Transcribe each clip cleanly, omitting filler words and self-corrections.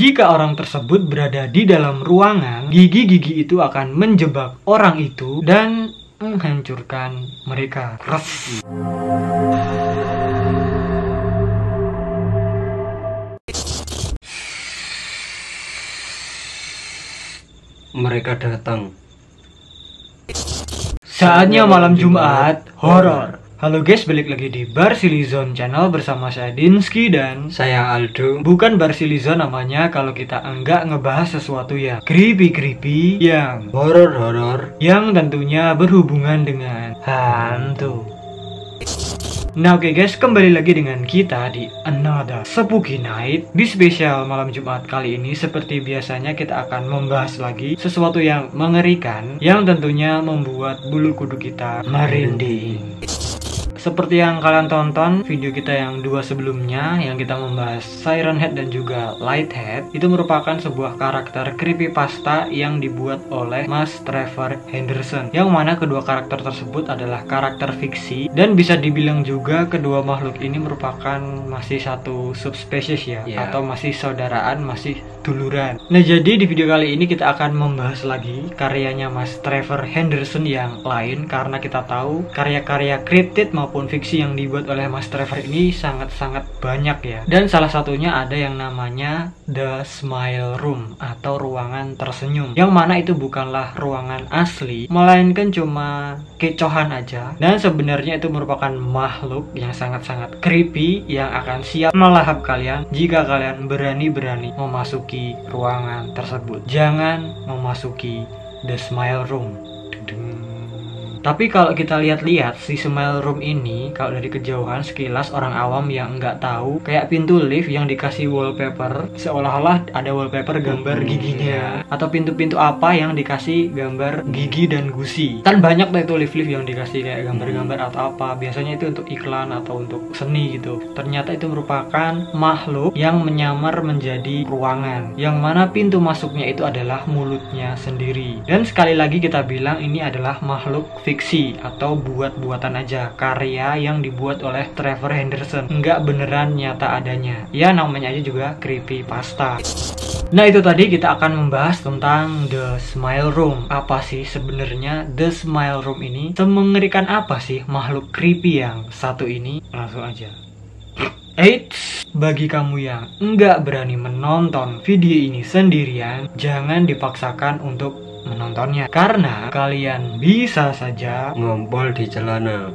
Jika orang tersebut berada di dalam ruangan, gigi-gigi itu akan menjebak orang itu dan menghancurkan mereka. Mereka datang. Saatnya malam Jumat horor. Halo guys, balik lagi di Barsilizon Channel bersama saya Dinsky dan Saya Aldo. bukan Barsilizon namanya kalau kita enggak ngebahas sesuatu yang creepy, yang Horor. yang tentunya berhubungan dengan hantu. Nah oke guys, kembali lagi dengan kita di Another Spooky Night. Di spesial malam Jumat kali ini, seperti biasanya kita akan membahas lagi sesuatu yang mengerikan, yang tentunya membuat bulu kuduk kita merinding. Seperti yang kalian tonton video kita yang dua sebelumnya, yang kita membahas Siren Head dan juga Light Head, itu merupakan sebuah karakter creepypasta yang dibuat oleh Mas Trevor Henderson, yang mana kedua karakter tersebut adalah karakter fiksi, dan bisa dibilang juga kedua makhluk ini merupakan masih satu subspesies ya, atau masih saudaraan, masih duluran. Nah jadi di video kali ini kita akan membahas lagi karyanya Mas Trevor Henderson yang lain, karena kita tahu karya-karya cryptid maupun fiksi yang dibuat oleh Mas Trevor ini sangat-sangat banyak ya. Dan salah satunya ada yang namanya The Smile Room atau ruangan tersenyum, yang mana itu bukanlah ruangan asli, melainkan cuma kecohan aja. Dan sebenarnya itu merupakan makhluk yang sangat-sangat creepy yang akan siap melahap kalian jika kalian berani-berani memasuki ruangan tersebut. Jangan memasuki The Smile Room. Tapi kalau kita lihat-lihat si Smile Room ini, kalau dari kejauhan sekilas orang awam yang nggak tahu, kayak pintu lift yang dikasih wallpaper, seolah-olah ada wallpaper gambar giginya, atau pintu-pintu apa yang dikasih gambar gigi dan gusi. Kan banyak tuh itu lift-lift yang dikasih kayak gambar-gambar atau apa, biasanya itu untuk iklan atau untuk seni gitu. Ternyata itu merupakan makhluk yang menyamar menjadi ruangan, yang mana pintu masuknya itu adalah mulutnya sendiri. Dan sekali lagi kita bilang ini adalah makhluk fiksi atau buat-buatan aja, karya yang dibuat oleh Trevor Henderson, nggak beneran nyata adanya. Ya namanya aja juga creepypasta. Nah itu tadi kita akan membahas tentang The Smile Room. Apa sih sebenarnya The Smile Room ini? Semengerikan apa sih makhluk creepy yang satu ini? Langsung aja. Eits, bagi kamu yang nggak berani menonton video ini sendirian, jangan dipaksakan untuk menontonnya, karena kalian bisa saja Ngompol di celana.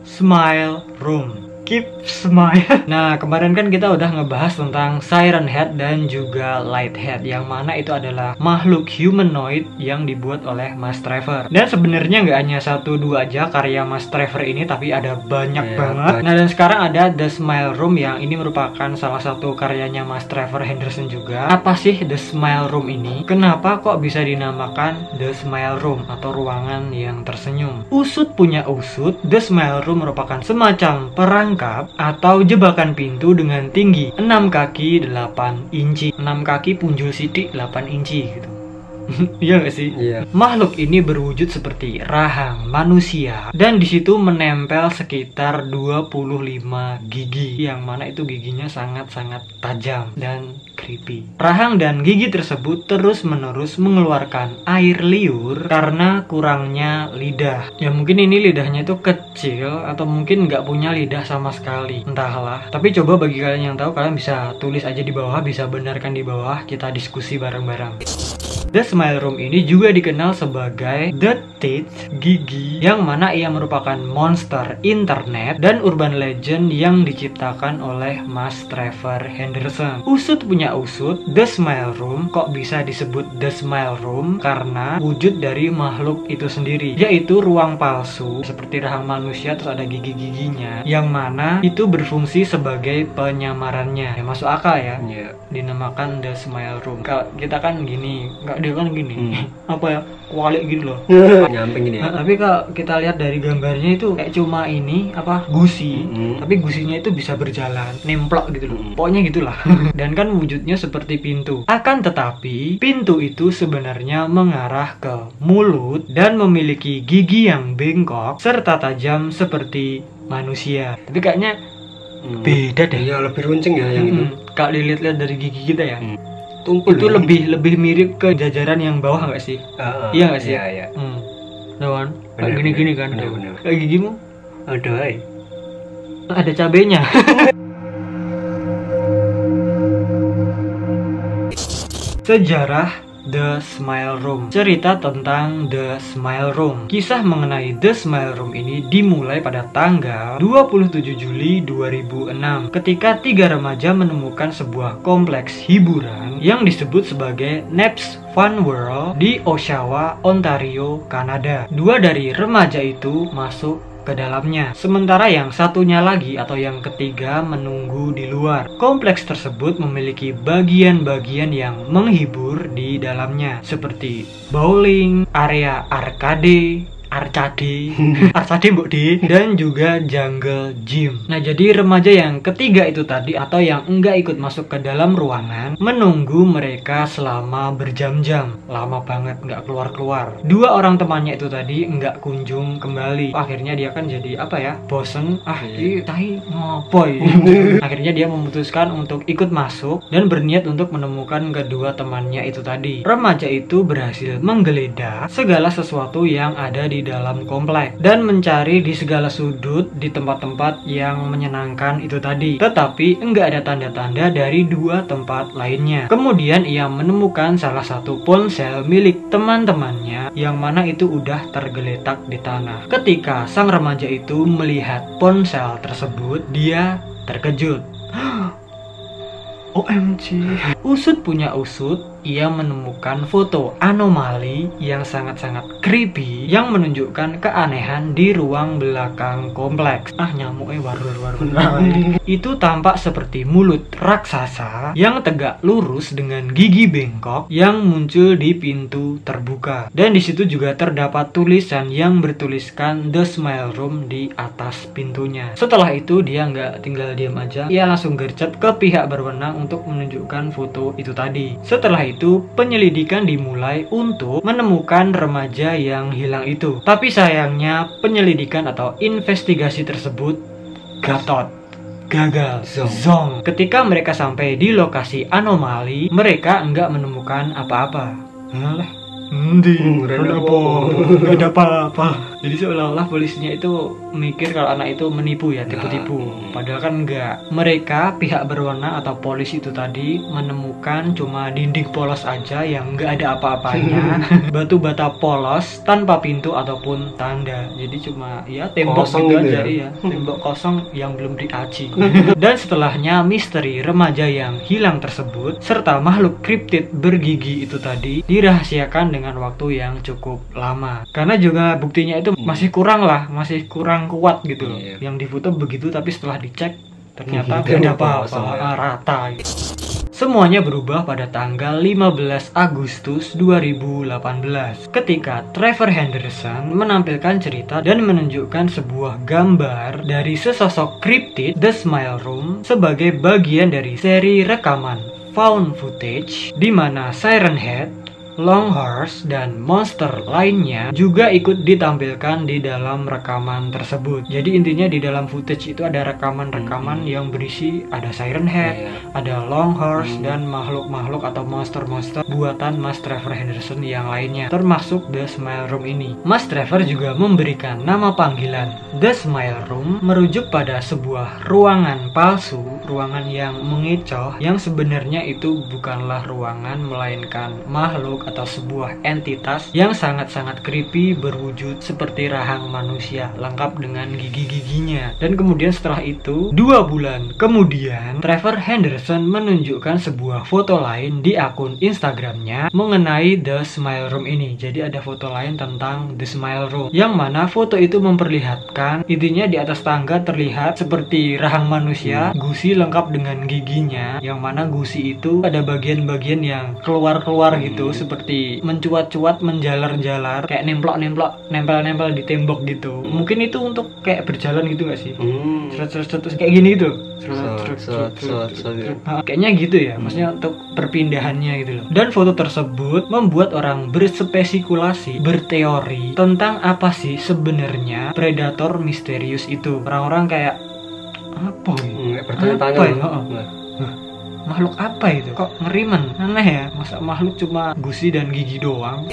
Smile Room. Keep smile. Nah kemarin kan kita udah ngebahas tentang Siren Head dan juga Light Head, yang mana itu adalah makhluk humanoid yang dibuat oleh Mas Trevor. Dan sebenarnya nggak hanya satu dua aja karya Mas Trevor ini, tapi ada banyak banget. Nah dan sekarang ada The Smile Room yang ini merupakan salah satu karyanya Mas Trevor Henderson juga. Apa sih The Smile Room ini? Kenapa kok bisa dinamakan The Smile Room atau ruangan yang tersenyum? Usut punya usut, The Smile Room merupakan semacam perangkap atau jebakan pintu dengan tinggi 6 kaki 8 inci. 6 kaki punjul sidik 8 inci gitu. Iya gak sih? Iya. Makhluk ini berwujud seperti rahang manusia, dan disitu menempel sekitar 25 gigi, yang mana itu giginya sangat-sangat tajam dan creepy. Rahang dan gigi tersebut terus-menerus mengeluarkan air liur karena kurangnya lidah. Ya mungkin ini lidahnya itu kecil, atau mungkin nggak punya lidah sama sekali, entahlah. Tapi coba bagi kalian yang tahu, kalian bisa tulis aja di bawah, bisa benarkan di bawah, kita diskusi bareng-bareng. The Smile Room ini juga dikenal sebagai The Teeth, gigi, yang mana ia merupakan monster internet dan urban legend yang diciptakan oleh Mas Trevor Henderson. Usut punya usut, The Smile Room kok bisa disebut The Smile Room? Karena wujud dari makhluk itu sendiri, yaitu ruang palsu seperti rahang manusia terus ada gigi-giginya, yang mana itu berfungsi sebagai penyamarannya. Ya masuk akal ya, dinamakan The Smile Room. Kalau kita kan gini, dia kan gini, apa ya, kualik gitu loh, Nyamping gini ya. Nah, tapi kalau kita lihat dari gambarnya itu kayak cuma ini apa gusi, tapi gusinya itu bisa berjalan, nemplok gitu loh, pokoknya gitulah. Dan kan wujudnya seperti pintu. Akan tetapi pintu itu sebenarnya mengarah ke mulut dan memiliki gigi yang bengkok serta tajam seperti manusia. Tapi kayaknya beda deh. Iya, lebih runcing ya yang itu. Kalau dilihat-lihat dari gigi kita ya, Tumpul itu ya? lebih mirip ke jajaran yang bawah nggak sih? Iya nggak sih? Iya. Lawan kayak Bener, gini-gini kan. bener. Kayak gigimu Aduh, ada cabenya. Sejarah The Smile Room. Cerita tentang The Smile Room. Kisah mengenai The Smile Room ini dimulai pada tanggal 27 Juli 2006 ketika 3 remaja menemukan sebuah kompleks hiburan yang disebut sebagai Naps Fun World di Oshawa, Ontario, Kanada. 2 dari remaja itu masuk ke dalamnya, sementara yang satunya lagi atau yang ketiga menunggu di luar. Kompleks tersebut memiliki bagian-bagian yang menghibur di dalamnya seperti bowling, area arcade mbok di, dan juga jungle gym. Nah, jadi remaja yang ketiga itu tadi atau yang enggak ikut masuk ke dalam ruangan menunggu mereka selama berjam-jam, lama banget enggak keluar-keluar. 2 orang temannya itu tadi enggak kunjung kembali. Akhirnya dia kan jadi apa ya, bosen, ini tai ngopoy. Akhirnya dia memutuskan untuk ikut masuk dan berniat untuk menemukan kedua temannya itu tadi. Remaja itu berhasil menggeledah segala sesuatu yang ada di dalam komplek dan mencari di segala sudut di tempat-tempat yang menyenangkan itu tadi, tetapi enggak ada tanda-tanda dari 2 tempat lainnya. Kemudian ia menemukan salah satu ponsel milik teman-temannya yang mana itu udah tergeletak di tanah. Ketika sang remaja itu melihat ponsel tersebut, dia terkejut. OMG. Usut punya usut, ia menemukan foto anomali yang sangat-sangat creepy yang menunjukkan keanehan di ruang belakang kompleks. Nyamuknya warur-warur. Itu tampak seperti mulut raksasa yang tegak lurus dengan gigi bengkok yang muncul di pintu terbuka. Dan di situ juga terdapat tulisan yang bertuliskan The Smile Room di atas pintunya. Setelah itu dia nggak tinggal diam aja, ia langsung gercep ke pihak berwenang untuk menunjukkan foto itu tadi. Setelah itu penyelidikan dimulai untuk menemukan remaja yang hilang itu. Tapi sayangnya penyelidikan atau investigasi tersebut gagal. Zong. Ketika mereka sampai di lokasi anomali, mereka enggak menemukan apa-apa. Gak ada apa-apa. Jadi seolah-olah polisinya itu mikir kalau anak itu menipu ya, tipu-tipu. Padahal kan enggak. Mereka, pihak berwenang atau polisi itu tadi menemukan cuma dinding polos aja yang enggak ada apa-apanya. Batu bata polos tanpa pintu ataupun tanda. Jadi cuma ya tembok kosong gitu gitu aja ya? tembok kosong yang belum diaci. Dan setelahnya misteri remaja yang hilang tersebut serta makhluk kriptid bergigi itu tadi dirahasiakan dengan waktu yang cukup lama. Karena juga buktinya itu masih kurang kuat gitu loh. Yang difoto begitu tapi setelah dicek ternyata gak ada apa-apa, rata gitu. Semuanya berubah pada tanggal 15 Agustus 2018 ketika Trevor Henderson menampilkan cerita dan menunjukkan sebuah gambar dari sesosok kriptid The Smile Room sebagai bagian dari seri rekaman found footage di mana Siren Head, Longhorse, dan monster lainnya juga ikut ditampilkan di dalam rekaman tersebut. Jadi intinya di dalam footage itu ada rekaman-rekaman yang berisi ada Siren Head, ada Longhorse, dan makhluk-makhluk atau monster-monster buatan Mas Trevor Henderson yang lainnya, termasuk The Smile Room ini. Mas Trevor juga memberikan nama panggilan The Smile Room merujuk pada sebuah ruangan palsu, ruangan yang mengecoh yang sebenarnya itu bukanlah ruangan melainkan makhluk atau sebuah entitas yang sangat-sangat creepy berwujud seperti rahang manusia lengkap dengan gigi-giginya. Dan kemudian setelah itu 2 bulan kemudian Trevor Henderson menunjukkan sebuah foto lain di akun Instagramnya mengenai The Smile Room ini. Jadi ada foto lain tentang The Smile Room yang mana foto itu memperlihatkan intinya di atas tangga terlihat seperti rahang manusia, gusi lengkap dengan giginya, yang mana gusi itu ada bagian-bagian yang keluar-keluar gitu seperti seperti mencuat-cuat, menjalar-jalar, kayak nemplok-nemplok, nempel-nempel di tembok gitu. Mungkin itu untuk kayak berjalan gitu nggak sih? Terus kayak gini gitu. Kayaknya gitu ya, maksudnya untuk perpindahannya gitu loh. Dan foto tersebut membuat orang berspekulasi, berteori tentang apa sih sebenarnya predator misterius itu. Orang-orang kayak apa ya? Bertanya-tanya. Makhluk apa itu? Kok ngeriman? Aneh ya, masa makhluk cuma gusi dan gigi doang?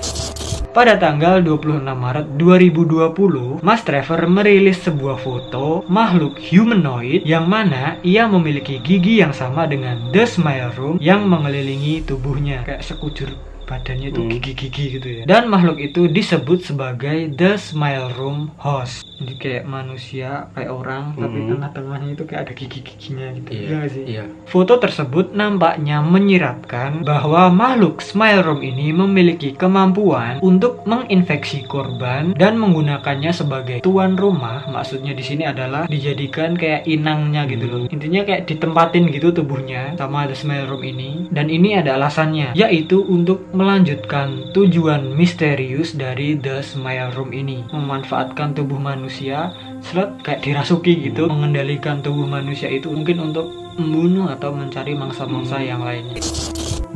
Pada tanggal 26 Maret 2020, Mas Trevor merilis sebuah foto makhluk humanoid yang mana ia memiliki gigi yang sama dengan The Smile Room yang mengelilingi tubuhnya. Kayak sekujur badannya itu gigi-gigi gitu ya. Dan makhluk itu disebut sebagai The Smile Room Host. Jadi kayak manusia, kayak orang, tapi tengah-tengahnya itu kayak ada gigi-giginya gitu. Iya sih? Iya. Foto tersebut nampaknya menyiratkan bahwa makhluk Smile Room ini memiliki kemampuan untuk menginfeksi korban dan menggunakannya sebagai tuan rumah. Maksudnya di sini adalah dijadikan kayak inangnya gitu loh. Intinya kayak ditempatin gitu tubuhnya sama The Smile Room ini. Dan ini ada alasannya, yaitu untuk melanjutkan tujuan misterius dari The Smile Room ini, memanfaatkan tubuh manusia kayak dirasuki gitu, mengendalikan tubuh manusia itu mungkin untuk membunuh atau mencari mangsa-mangsa yang lainnya.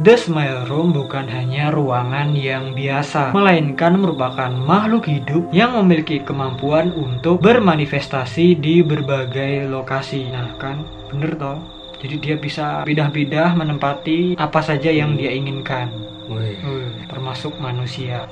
The Smile Room bukan hanya ruangan yang biasa, melainkan merupakan makhluk hidup yang memiliki kemampuan untuk bermanifestasi di berbagai lokasi. Nah kan, bener toh? Jadi dia bisa pindah-pindah menempati apa saja yang dia inginkan. Termasuk manusia.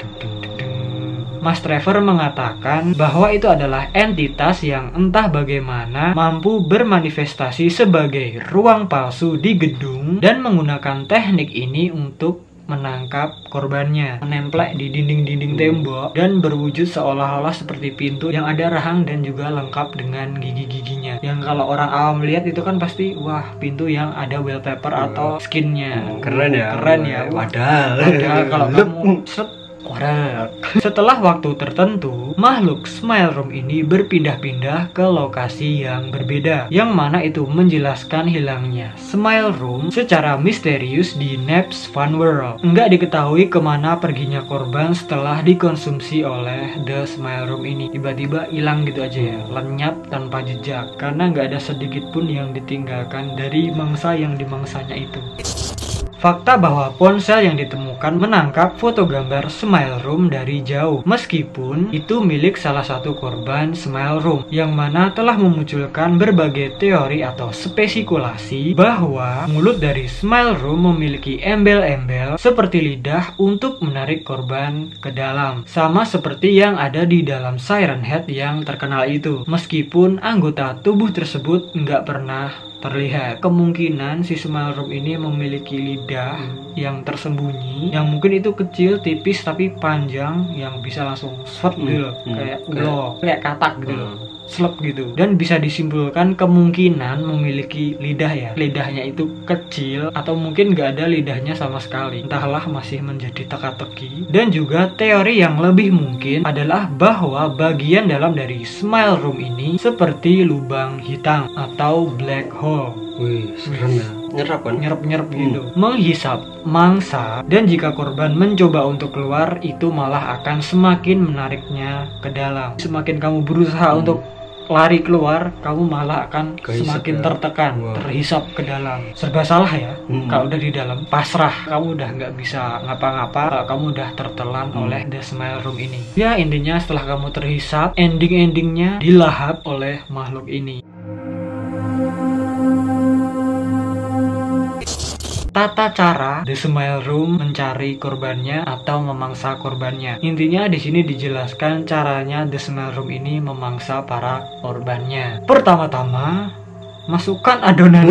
Mas Trevor mengatakan bahwa itu adalah entitas yang entah bagaimana mampu bermanifestasi sebagai ruang palsu di gedung dan menggunakan teknik ini untuk menangkap korbannya, menempel di dinding-dinding tembok dan berwujud seolah-olah seperti pintu yang ada rahang dan juga lengkap dengan gigi-giginya. Yang kalau orang awam lihat itu kan pasti wah, pintu yang ada wallpaper atau skinnya. Keren ya. Padahal kalau kamu setelah waktu tertentu, makhluk Smile Room ini berpindah-pindah ke lokasi yang berbeda, yang mana itu menjelaskan hilangnya Smile Room secara misterius di Naps Fun World. Enggak diketahui kemana perginya korban setelah dikonsumsi oleh The Smile Room ini. Tiba-tiba hilang gitu aja ya, lenyap tanpa jejak, karena nggak ada sedikit pun yang ditinggalkan dari mangsa yang dimangsanya itu. Fakta bahwa ponsel yang ditemukan menangkap foto gambar Smile Room dari jauh, meskipun itu milik salah satu korban Smile Room, yang mana telah memunculkan berbagai teori atau spekulasi bahwa mulut dari Smile Room memiliki embel-embel seperti lidah untuk menarik korban ke dalam, sama seperti yang ada di dalam Siren Head yang terkenal itu, meskipun anggota tubuh tersebut nggak pernah terlihat. Kemungkinan si Smile Room ini memiliki lidah yang tersembunyi, yang mungkin itu kecil, tipis tapi panjang, yang bisa langsung swat gitu loh, kayak glow, kayak katak gitu loh, slep gitu. Dan bisa disimpulkan kemungkinan memiliki lidah ya, lidahnya itu kecil atau mungkin gak ada lidahnya sama sekali, entahlah, masih menjadi teka-teki. Dan juga teori yang lebih mungkin adalah bahwa bagian dalam dari Smile Room ini seperti lubang hitam atau black hole. Wih, serem ya. Nyerap kan? Nyerap gitu, menghisap mangsa, dan jika korban mencoba untuk keluar, itu malah akan semakin menariknya ke dalam. Semakin kamu berusaha untuk lari keluar, kamu malah akan semakin tertekan, terhisap ke dalam. Serba salah ya, kalau udah di dalam, pasrah, kamu udah nggak bisa ngapa-ngapa, kamu udah tertelan oleh The Smile Room ini. Ya intinya setelah kamu terhisap, ending-endingnya dilahap oleh makhluk ini. Tata cara The Smile Room mencari korbannya atau memangsa korbannya. Intinya di sini dijelaskan caranya The Smile Room ini memangsa para korbannya. Pertama-tama, masukkan adonan.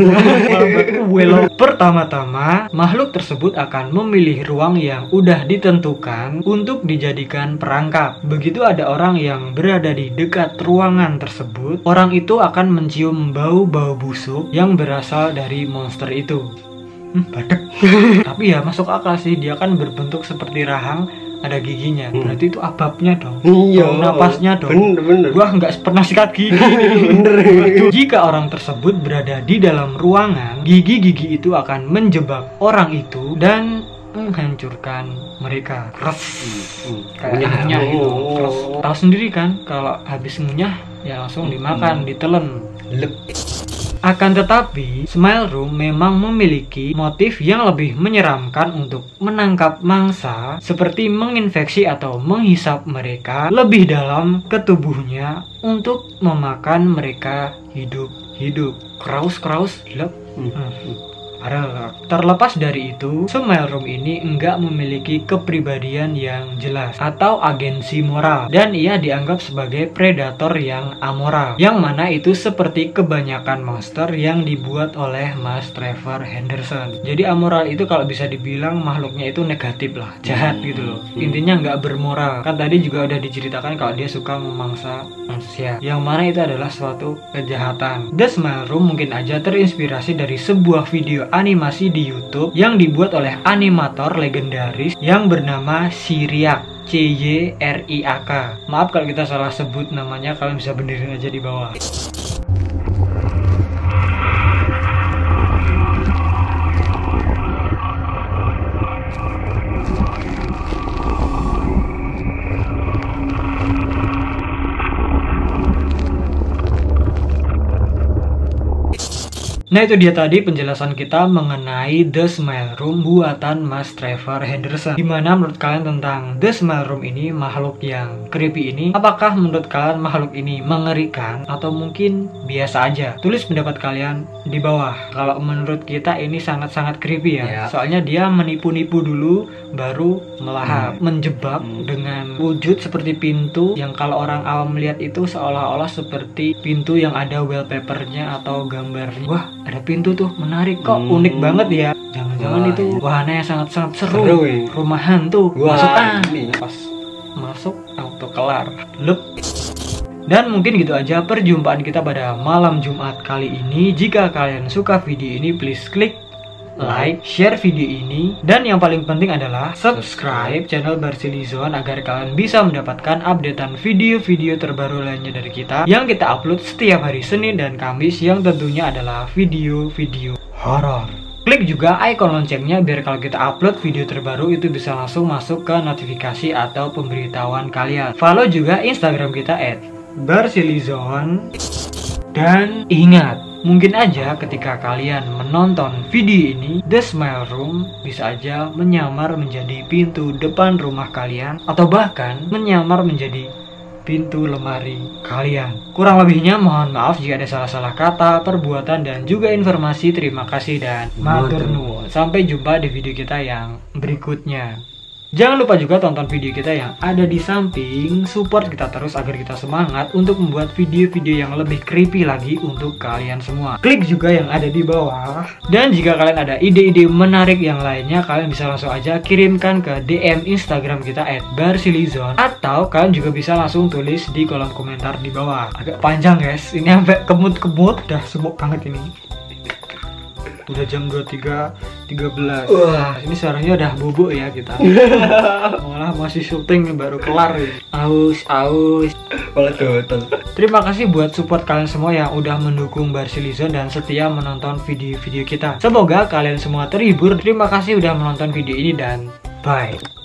Pertama-tama, makhluk tersebut akan memilih ruang yang udah ditentukan untuk dijadikan perangkap. Begitu ada orang yang berada di dekat ruangan tersebut, orang itu akan mencium bau-bau busuk yang berasal dari monster itu. Badek. Tapi ya masuk akal sih, dia kan berbentuk seperti rahang, ada giginya, berarti itu ababnya dong. Iya, napasnya dong. Bener. Gua nggak pernah sikat gigi. Bener. Jika orang tersebut berada di dalam ruangan, gigi-gigi itu akan menjebak orang itu dan menghancurkan mereka. Res. Ngunyah. Kayak gitu. Res. Tahu sendiri kan kalau habis ngunyah ya langsung dimakan, ditelen. Lep. Akan tetapi, Smile Room memang memiliki motif yang lebih menyeramkan untuk menangkap mangsa, seperti menginfeksi atau menghisap mereka lebih dalam ke tubuhnya untuk memakan mereka hidup-hidup. Kraus, lep. Terlepas dari itu, Smile Room ini enggak memiliki kepribadian yang jelas atau agensi moral, dan ia dianggap sebagai predator yang amoral, yang mana itu seperti kebanyakan monster yang dibuat oleh Mas Trevor Henderson. Jadi amoral itu kalau bisa dibilang makhluknya itu negatif lah, jahat gitu loh. Intinya nggak bermoral. Kan tadi juga udah diceritakan kalau dia suka memangsa manusia, yang mana itu adalah suatu kejahatan. The Smile Room mungkin aja terinspirasi dari sebuah video animasi di YouTube yang dibuat oleh animator legendaris yang bernama Cyriak, CYRIAK. Maaf kalau kita salah sebut namanya, kalian bisa benerin aja di bawah. Nah, itu dia tadi penjelasan kita mengenai The Smile Room buatan Mas Trevor Henderson. Gimana menurut kalian tentang The Smile Room ini, makhluk yang creepy ini? Apakah menurut kalian makhluk ini mengerikan atau mungkin biasa aja? Tulis pendapat kalian di bawah. Kalau menurut kita ini sangat-sangat creepy ya. Soalnya dia menipu-nipu dulu baru melahap, menjebak dengan wujud seperti pintu yang kalau orang awam melihat itu seolah-olah seperti pintu yang ada wallpapernya atau gambarnya. Wah, ada pintu tuh, menarik kok, unik banget ya. Jangan-jangan itu wahana yang sangat-sangat seru. Rumah hantu. Masuk pas masuk auto kelar. Lup. Dan mungkin gitu aja perjumpaan kita pada malam Jumat kali ini. Jika kalian suka video ini, please klik like, share video ini, dan yang paling penting adalah subscribe channel Barsilizon agar kalian bisa mendapatkan updatean video-video terbaru lainnya dari kita yang kita upload setiap hari Senin dan Kamis, yang tentunya adalah video-video horor. Klik juga icon loncengnya biar kalau kita upload video terbaru itu bisa langsung masuk ke notifikasi atau pemberitahuan kalian. Follow juga Instagram kita @Barsilizon. Dan ingat, mungkin aja ketika kalian menonton video ini, The Smile Room bisa aja menyamar menjadi pintu depan rumah kalian, atau bahkan menyamar menjadi pintu lemari kalian. Kurang lebihnya mohon maaf jika ada salah-salah kata, perbuatan, dan juga informasi. Terima kasih dan matur nuwun. Sampai jumpa di video kita yang berikutnya. Jangan lupa juga tonton video kita yang ada di samping, support kita terus agar kita semangat untuk membuat video-video yang lebih creepy lagi untuk kalian semua. Klik juga yang ada di bawah. Dan jika kalian ada ide-ide menarik yang lainnya, kalian bisa langsung aja kirimkan ke DM Instagram kita @Barsilizon, atau kalian juga bisa langsung tulis di kolom komentar di bawah. Agak panjang guys, ini sampai kemut-kemut, dah sibuk banget ini. Udah jam 23.13. Wah, ini suaranya udah bubuk ya kita. Malah masih syuting baru kelar ya. Aus. Terima kasih buat support kalian semua yang udah mendukung Barsilizon dan setia menonton video-video kita. Semoga kalian semua terhibur. Terima kasih udah menonton video ini dan bye.